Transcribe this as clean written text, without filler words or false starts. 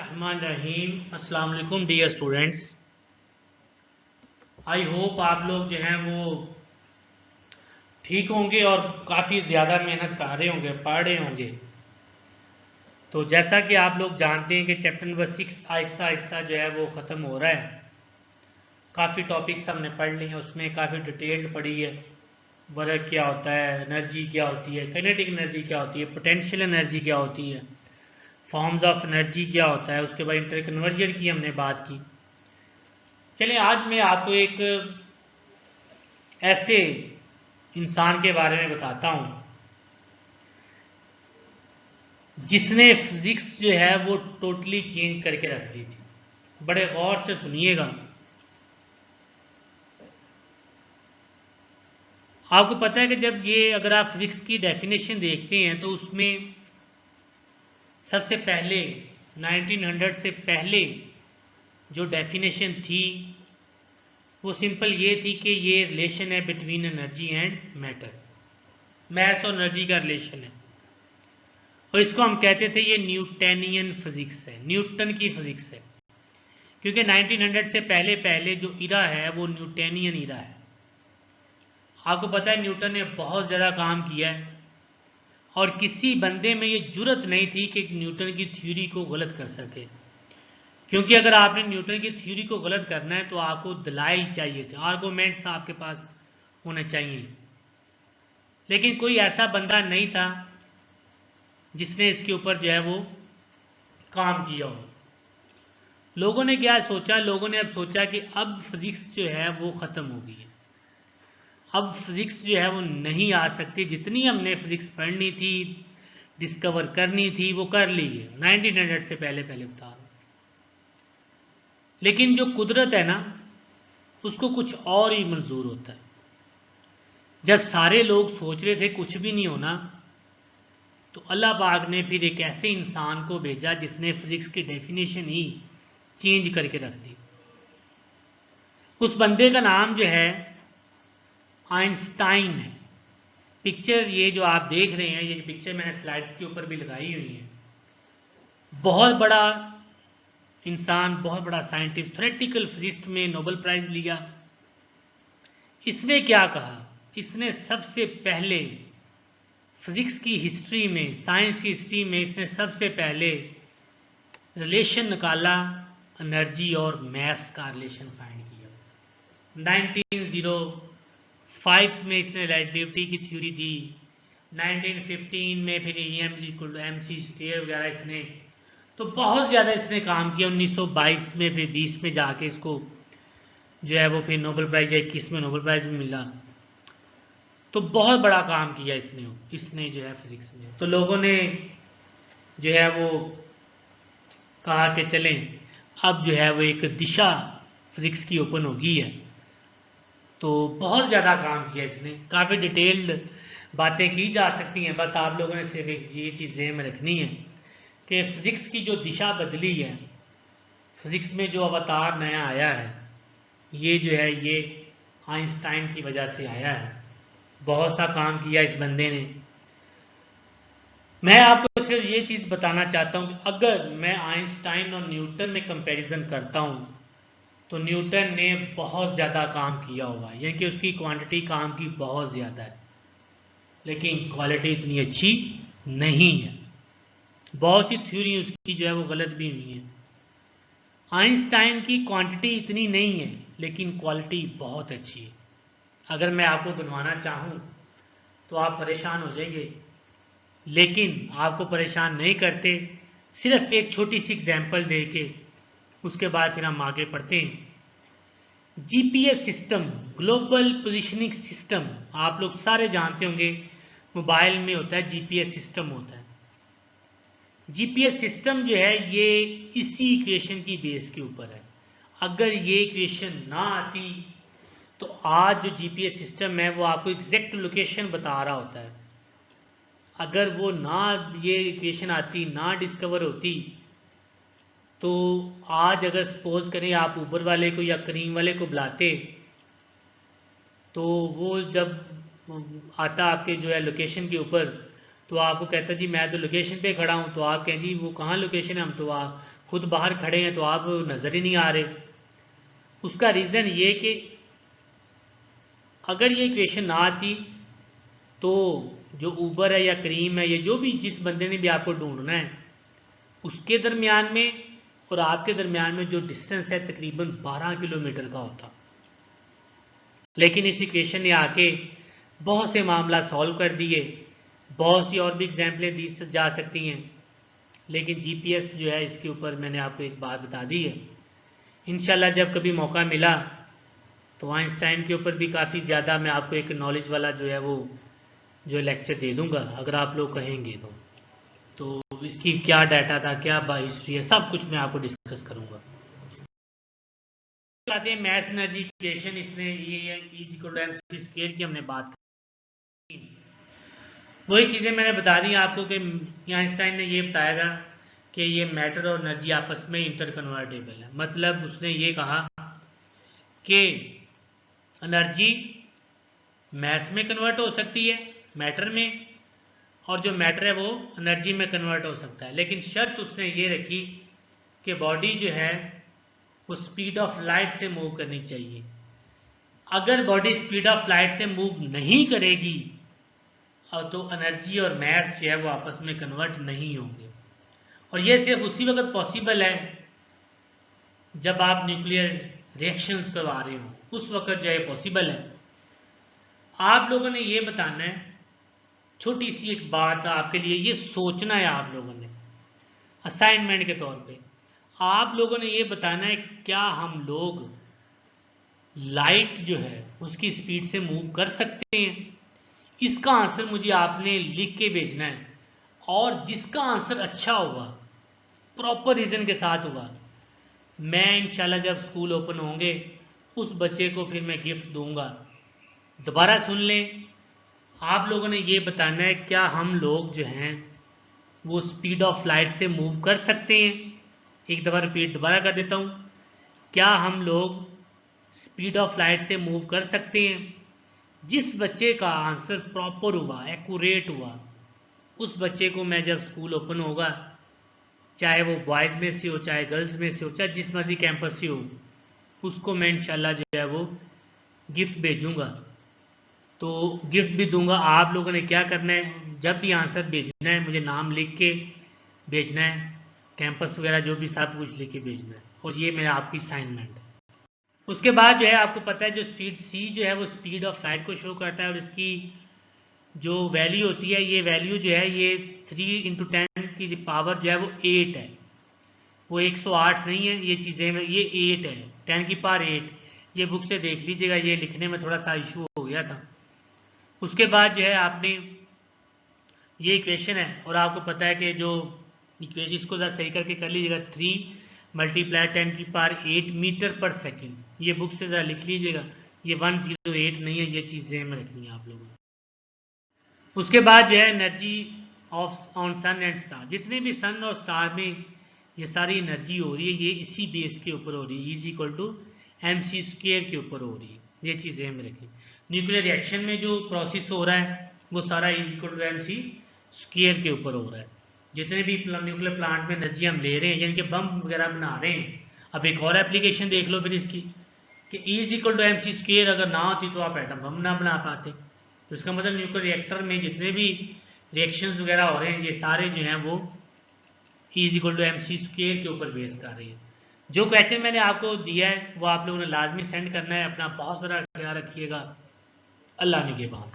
बिस्मिल्लाहिर्रहमानिर्रहीम। अस्सलाम वालेकुम डियर स्टूडेंट्स। आई होप आप लोग जो हैं वो ठीक होंगे और काफ़ी ज़्यादा मेहनत कर रहे होंगे, पढ़ रहे होंगे। तो जैसा कि आप लोग जानते हैं कि चैप्टर नंबर 6 आहिस्ता आहिस्ता जो है वो ख़त्म हो रहा है। काफ़ी टॉपिक्स हमने पढ़ लिए हैं, उसमें काफ़ी डिटेल्ड पढ़ी है। वर्क क्या होता है, एनर्जी क्या होती है, काइनेटिक एनर्जी क्या होती है, पोटेंशियल एनर्जी क्या होती है, फॉर्म्स ऑफ एनर्जी क्या होता है, उसके बाद इंटर कन्वर्जन की हमने बात की। चलिए आज मैं आपको एक ऐसे इंसान के बारे में बताता हूं जिसने फिजिक्स जो है वो टोटली चेंज करके रख दी थी। बड़े गौर से सुनिएगा। आपको पता है कि जब ये अगर आप फिजिक्स की डेफिनेशन देखते हैं तो उसमें सबसे पहले 1900 से पहले जो डेफिनेशन थी वो सिंपल ये थी कि ये रिलेशन है between energy and matter, mass और एनर्जी का रिलेशन है। और इसको हम कहते थे ये न्यूटनियन फिजिक्स है, न्यूटन की फिजिक्स है। क्योंकि 1900 से पहले पहले जो इरा है वो न्यूटनियन इरा है। आपको पता है न्यूटन ने बहुत ज़्यादा काम किया है और किसी बंदे में ये जुर्रत नहीं थी कि न्यूटन की थ्योरी को गलत कर सके। क्योंकि अगर आपने न्यूटन की थ्योरी को गलत करना है तो आपको दलाइल चाहिए थे, आर्गूमेंट्स आपके पास होने चाहिए। लेकिन कोई ऐसा बंदा नहीं था जिसने इसके ऊपर जो है वो काम किया हो। लोगों ने क्या सोचा, लोगों ने अब सोचा कि अब फिजिक्स जो है वो ख़त्म हो गई है, अब फिजिक्स जो है वो नहीं आ सकती। जितनी हमने फिजिक्स पढ़नी थी, डिस्कवर करनी थी, वो कर ली है 1900 से पहले पहले बता रहा हूं। लेकिन जो कुदरत है ना उसको कुछ और ही मंजूर होता है। जब सारे लोग सोच रहे थे कुछ भी नहीं होना, तो अल्लाह पाक ने फिर एक ऐसे इंसान को भेजा जिसने फिजिक्स की डेफिनेशन ही चेंज करके रख दी। उस बंदे का नाम जो है आइंस्टाइन है। पिक्चर ये जो आप देख रहे हैं, ये पिक्चर मैंने स्लाइड्स के ऊपर भी लगाई हुई है। बहुत बड़ा इंसान, बहुत बड़ा साइंटिस्ट, थ्योरेटिकल फिजिक्स में नोबेल प्राइज लिया। इसने क्या कहा, इसने सबसे पहले फिजिक्स की हिस्ट्री में, साइंस की हिस्ट्री में इसने सबसे पहले रिलेशन निकाला, एनर्जी और मैस का रिलेशन फाइंड किया। 1905 में इसने रिलेटिविटी की थ्योरी दी। 1915 में फिर mc स्क्वायर वगैरह इसने, तो बहुत ज़्यादा इसने काम किया। 1922 में फिर 20 में जाके इसको जो है वो फिर नोबेल प्राइज, 21 में नोबेल प्राइज भी मिला। तो बहुत बड़ा काम किया इसने जो है फिजिक्स में। तो लोगों ने जो है वो कहा कि चलें अब जो है वो एक दिशा फिजिक्स की ओपन होगी है। तो बहुत ज़्यादा काम किया इसने, काफ़ी डिटेल्ड बातें की जा सकती हैं। बस आप लोगों ने सिर्फ ये चीज़ ध्यान में रखनी है कि फिजिक्स की जो दिशा बदली है, फिजिक्स में जो अवतार नया आया है, ये जो है ये आइंस्टाइन की वजह से आया है। बहुत सा काम किया इस बंदे ने। मैं आपको सिर्फ ये चीज़ बताना चाहता हूँ कि अगर मैं आइंस्टाइन और न्यूटन में कंपैरिजन करता हूँ तो न्यूटन ने बहुत ज़्यादा काम किया हुआ है, यानी कि उसकी क्वांटिटी काम की बहुत ज़्यादा है, लेकिन क्वालिटी इतनी अच्छी नहीं है। बहुत सी थ्योरी उसकी जो है वो गलत भी हुई है। आइंस्टाइन की क्वांटिटी इतनी नहीं है लेकिन क्वालिटी बहुत अच्छी है। अगर मैं आपको गिनवाना चाहूँ तो आप परेशान हो जाएंगे, लेकिन आपको परेशान नहीं करते। सिर्फ एक छोटी सी एग्जांपल दे के उसके बाद फिर हम आगे पढ़ते हैं। GPS system, global positioning system, आप लोग सारे जानते होंगे मोबाइल में होता है, जीपीएस सिस्टम होता है। जीपीएस सिस्टम जो है ये इसी इक्वेशन की बेस के ऊपर है। अगर ये इक्वेशन ना आती तो आज जो जीपीएस सिस्टम है वो आपको एग्जैक्ट लोकेशन बता रहा होता है। अगर वो ना, ये इक्वेशन आती ना, डिस्कवर होती, तो आज अगर सपोज करें आप ऊबर वाले को या करीम वाले को बुलाते तो वो जब आता आपके जो है लोकेशन के ऊपर, तो आपको कहता जी मैं तो लोकेशन पे खड़ा हूँ, तो आप कहें जी वो कहाँ लोकेशन है, हम तो खुद बाहर खड़े हैं तो आप नज़र ही नहीं आ रहे। उसका रीज़न ये कि अगर ये इक्वेशन ना आती तो जो ऊबर है या करीम है, ये जो भी जिस बंदे ने भी आपको ढूंढना है, उसके दरमियान में और आपके दरमियान में जो डिस्टेंस है तकरीबन 12 किलोमीटर का होता। लेकिन इस इक्वेशन ने आके बहुत से मामला सॉल्व कर दिए। बहुत सी और भी एग्जाम्पलें दी जा सकती हैं, लेकिन जीपीएस जो है इसके ऊपर मैंने आपको एक बात बता दी है। इंशाल्लाह जब कभी मौका मिला तो आइंस्टाइन के ऊपर भी काफ़ी ज़्यादा मैं आपको एक नॉलेज वाला जो है वो जो लेक्चर दे दूंगा, अगर आप लोग कहेंगे तो इसकी क्या डाटा था, क्या हिस्ट्री है, सब कुछ मैं आपको डिस्कस करूंगा। आते हैं मैथ्स एनर्जी इक्वेशन। इसने ये E = mc² की हमने बात की। वही चीज़ें मैंने बता दी आपको कि आइंस्टाइन ने ये बताया था कि ये मैटर और एनर्जी आपस में इंटरकन्वर्टेबल है। मतलब उसने ये कहा कि एनर्जी मैथ में कन्वर्ट हो सकती है, मैटर में, और जो मैटर है वो एनर्जी में कन्वर्ट हो सकता है, लेकिन शर्त उसने ये रखी कि बॉडी जो है वो स्पीड ऑफ लाइट से मूव करनी चाहिए। अगर बॉडी स्पीड ऑफ लाइट से मूव नहीं करेगी तो एनर्जी और मैस जो है वो आपस में कन्वर्ट नहीं होंगे। और ये सिर्फ उसी वक्त पॉसिबल है जब आप न्यूक्लियर रिएक्शंस करवा रहे हो, उस वक्त जो है पॉसिबल है। आप लोगों ने ये बताना है, छोटी सी एक बात आपके लिए ये सोचना है आप लोगों ने असाइनमेंट के तौर पे। आप लोगों ने ये बताना है क्या हम लोग लाइट जो है उसकी स्पीड से मूव कर सकते हैं। इसका आंसर मुझे आपने लिख के भेजना है, और जिसका आंसर अच्छा होगा, प्रॉपर रीजन के साथ होगा, मैं इंशाल्लाह जब स्कूल ओपन होंगे उस बच्चे को फिर मैं गिफ्ट दूंगा। दोबारा सुन लें, आप लोगों ने ये बताना है क्या हम लोग जो हैं वो स्पीड ऑफ लाइट से मूव कर सकते हैं। एक दफ़ा रिपीट दोबारा कर देता हूँ, क्या हम लोग स्पीड ऑफ लाइट से मूव कर सकते हैं। जिस बच्चे का आंसर प्रॉपर हुआ, एक्यूरेट हुआ, उस बच्चे को मैं जब स्कूल ओपन होगा, चाहे वो बॉयज़ में से हो, चाहे गर्ल्स में से हो, चाहे जिस मर्जी कैंपस से हो, उसको मैं इंशाल्लाह जो है वो गिफ्ट भेजूंगा। तो गिफ्ट भी दूंगा। आप लोगों ने क्या करना है, जब भी आंसर भेजना है मुझे नाम लिख के भेजना है, कैंपस वगैरह जो भी सब कुछ लिख के भेजना है, और ये मेरा आपकी असाइनमेंट है। उसके बाद जो है आपको पता है जो स्पीड सी जो है वो स्पीड ऑफ लाइट को शो करता है, और इसकी जो वैल्यू होती है, ये वैल्यू जो है ये 3 × 10 की पावर जो है वो 8 है। वो 108 नहीं है, ये चीज़ें में ये 8 है, 10 की पावर 8। ये बुक से देख लीजिएगा, ये लिखने में थोड़ा सा इशू हो गया था। उसके बाद जो है आपने ये इक्वेशन है, और आपको पता है कि जो इक्वेशन इसको ज़रा सही करके कर लीजिएगा, 3 × 10 की पावर 8 मीटर पर सेकेंड। ये बुक से ज़रा लिख लीजिएगा, ये 108 नहीं है, ये चीज़ें में रखनी है आप लोगों को। उसके बाद जो है energy of on sun and star, जितने भी सन और स्टार में ये सारी एनर्जी हो रही है, ये इसी बेस के ऊपर हो रही है, E = mc² के ऊपर हो रही है। ये चीज़ें हमें रखें। न्यूक्लियर रिएक्शन में जो प्रोसेस हो रहा है वो सारा E = mc² के ऊपर हो रहा है। जितने भी न्यूक्लियर प्लांट में एनर्जी हम ले रहे हैं, यानी कि बम वगैरह बना रहे हैं। अब एक और एप्लीकेशन देख लो फिर इसकी कि E = mc² अगर ना होती तो आप एटम बम ना बना पाते। तो इसका मतलब न्यूक्लियर रिएक्टर में जितने भी रिएक्शंस वगैरह हो रहे हैं, ये सारे जो हैं वो E = mc² के ऊपर बेस कर रही है। जो क्वेश्चन मैंने आपको दिया है वो आप लोगों ने लाजमी सेंड करना है। अपना बहुत सारा ख्याल रखिएगा। अल्लाह ने के बाद।